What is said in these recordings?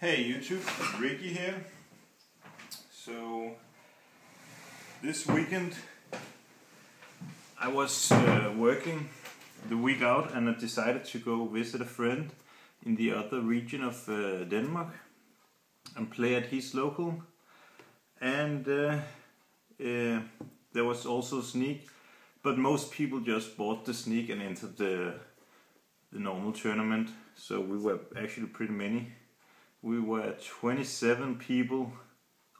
Hey YouTube, Ricky here. So this weekend I was working the week out and I decided to go visit a friend in the other region of Denmark and play at his local, and there was also a sneak, but most people just bought the sneak and entered the normal tournament, so we were actually pretty many. We were 27 people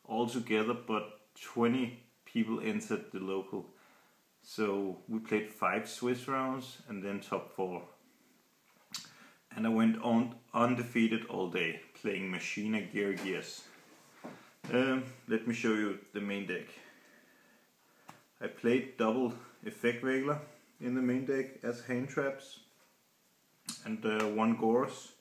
all together, but 20 people entered the local. So we played 5 Swiss rounds and then top 4. And I went on undefeated all day, playing Machina Geargia. Let me show you the main deck. I played double effect regler in the main deck as hand traps and 1 Gores.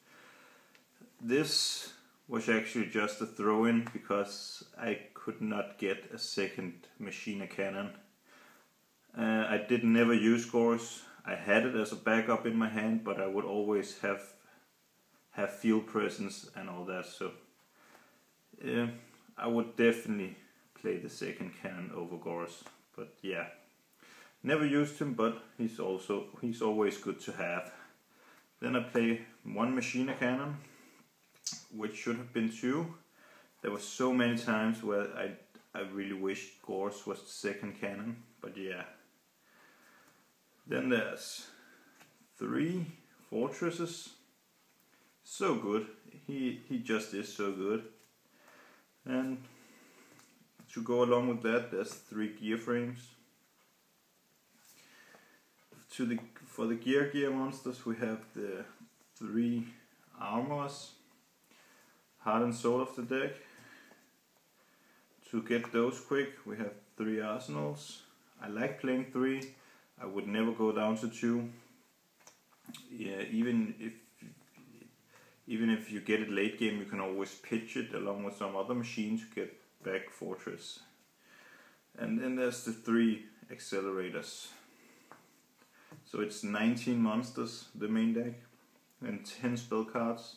This was actually just a throw-in because I could not get a second Machina cannon. I did never use Gores. I had it as a backup in my hand, but I would always have field presence and all that, so I would definitely play the second cannon over Gores. But yeah, never used him, but he's always good to have. Then I play 1 Machina cannon, which should have been 2. There were so many times where I really wished Gores was the second cannon, but yeah. Then there's 3 fortresses. So good. He just is so good. And to go along with that, there's 3 gear frames. For the gear monsters, we have the 3 armors, heart and soul of the deck. To get those quick, we have 3 arsenals. I like playing 3. I would never go down to 2. Yeah, even if you get it late game, you can always pitch it along with some other machine to get back fortress. And then there's the 3 accelerators. So it's 19 monsters, the main deck, and 10 spell cards,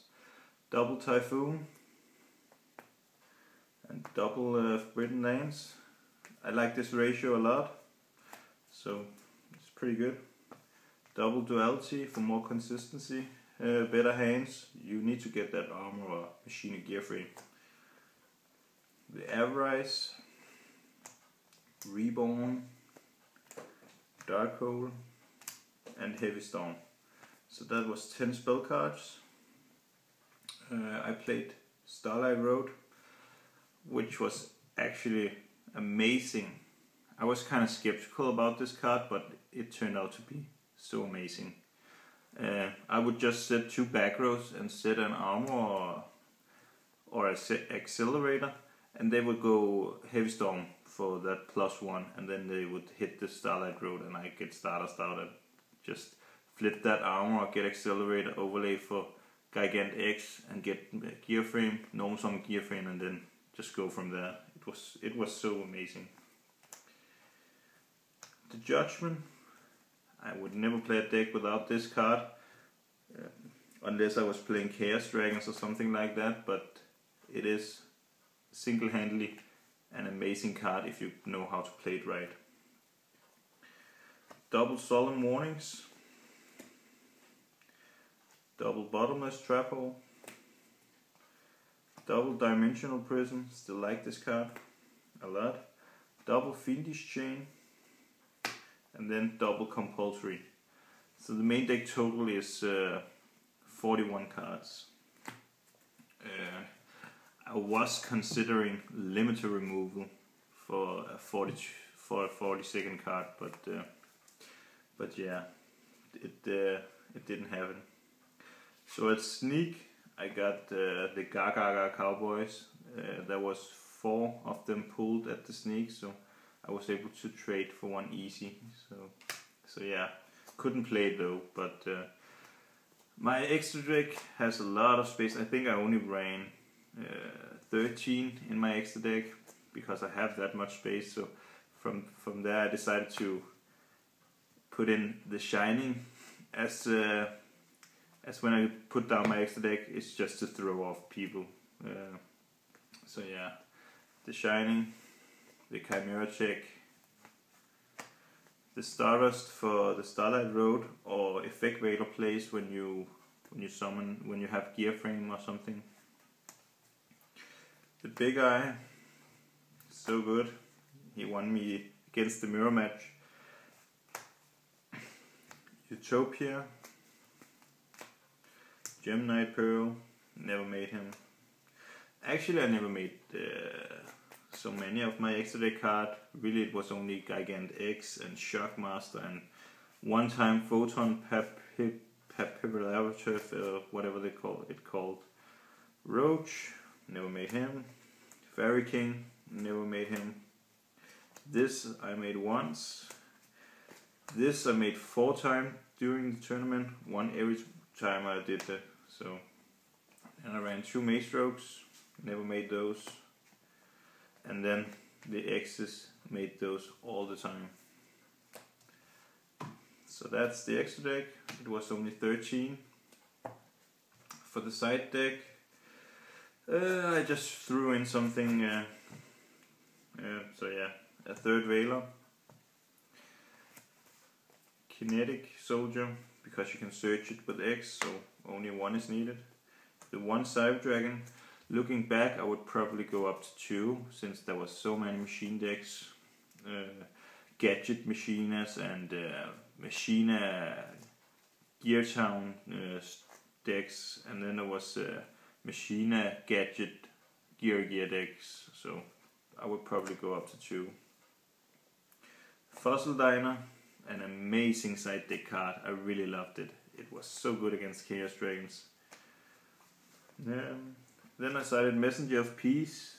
double Typhoon, and double Britain Lands. I like this ratio a lot, so it's pretty good. Double Duality for more consistency, better hands. You need to get that armor or Machina Gear frame. The Avarice, Reborn, Darkhold, and Heavy Storm. So that was 10 spell cards. I played Starlight Road, which was actually amazing. I was kind of skeptical about this card, but it turned out to be so amazing. I would just set 2 back rows and set an armor or an accelerator, and they would go Heavy Storm for that +1, and then they would hit the Starlight Road and I get started. Just flip that armor, get accelerator, overlay for Gigant X and get gear frame, normal summon gear frame, and then just go from there. It was so amazing. The Judgment. I would never play a deck without this card, unless I was playing Chaos Dragons or something like that, but it is single-handedly an amazing card if you know how to play it right. Double Solemn Warnings, double Bottomless Trap Hole, double Dimensional Prism, still like this card a lot, double Fiendish Chain, and then double Compulsory. So the main deck total is 41 cards. I was considering limited removal for a 40-second card, but yeah, it didn't happen. So at Sneak, I got the Gaga Cowboys. There was 4 of them pulled at the Sneak, so I was able to trade for 1 easy. So yeah, couldn't play it though. But my extra deck has a lot of space. I think I only ran 13 in my extra deck because I have that much space. So from there I decided to put in the Shining as when I put down my extra deck. It's just to throw off people So yeah, the Shining, the Chimera check, the Stardust for the Starlight Road or Effect Vader plays when you summon, when you have Gear Frame or something. The Big Eye, so good. He won me against the mirror match. Utopia, Gem Knight Pearl, never made him. Actually, I never made so many of my extra deck card. Really, it was only Gigant X and Shockmaster and one time Photon Papillarative, whatever they call it called. Roach, never made him. Fairy King, never made him. This I made once. This I made 4 times during the tournament, 1 every time I did that. So, and I ran 2 Maystrokes, never made those. And then the X's made those all the time. So that's the extra deck. It was only 13. For the side deck, I just threw in something. So yeah, a 3rd Veiler, Kinetic Soldier, because you can search it with X, so only 1 is needed. The 1 Cyber Dragon. Looking back, I would probably go up to 2, since there was so many machine decks, Gadget Machinas and Machina Geargia decks, and then there was Machina Geargia decks, so I would probably go up to 2. Fossil Diner, an amazing side deck card. I really loved it. It was so good against Chaos Dragons. Then I cited Messenger of Peace.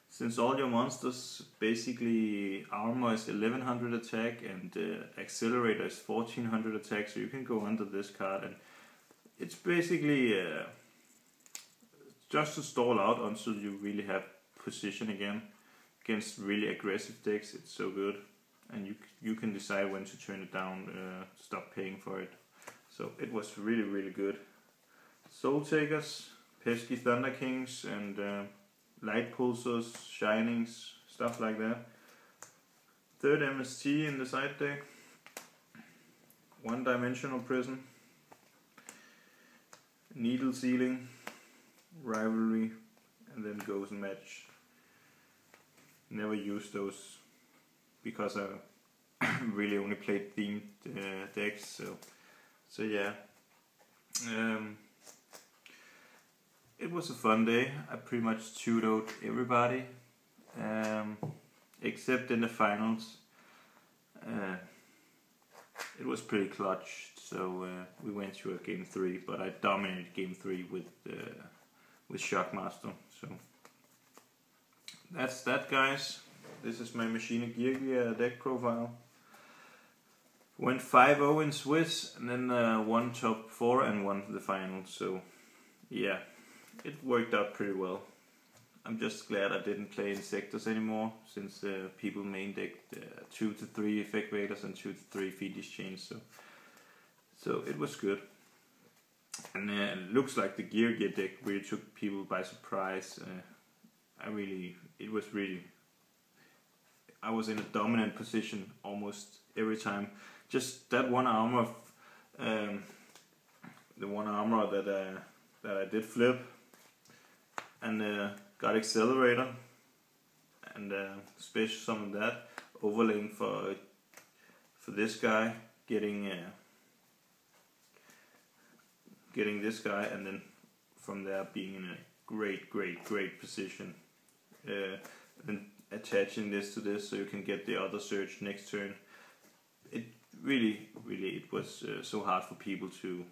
Since all your monsters basically armor is 1100 attack and accelerator is 1400 attack, so you can go under this card, and it's basically just to stall out until you really have position again against really aggressive decks. It's so good, and you can decide when to turn it down, stop paying for it. So it was really good. Soul Takers, Pesky Thunder Kings, and Light Pulsers, Shinings, stuff like that. 3rd MST in the side deck. 1-dimensional Prison, Needle Sealing, Rivalry, and then Ghost Match. Never used those because I really only played themed decks. So yeah. It was a fun day. I pretty much 2-0'd everybody, except in the finals. It was pretty clutch, so we went to a game 3, but I dominated game 3 with Shockmaster. So that's that, guys. This is my Machina Geargia deck profile. Went 5-0 in Swiss, and then 1 top 4 and 1 the final. So yeah. It worked out pretty well. I'm just glad I didn't play Insectors anymore, since people main decked 2 to 3 Effect Vaders and 2 to 3 Fiendish Chains, so it was good. And it looks like the Geargia deck really took people by surprise. I was in a dominant position almost every time. Just that one armor, the one armor that I did flip, and got Accelerator and special summon that, overlaying for this guy, getting this guy, and then from there being in a great position, then attaching this to this so you can get the other search next turn. It really it was so hard for people to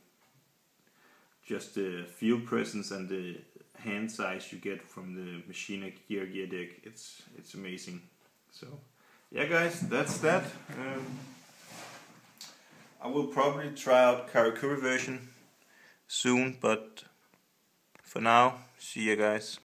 just the field presence and the hand size you get from the Machina Geargia deck. It's amazing. So yeah, guys, that's that. I will probably try out Karakuri version soon, but for now, see you guys.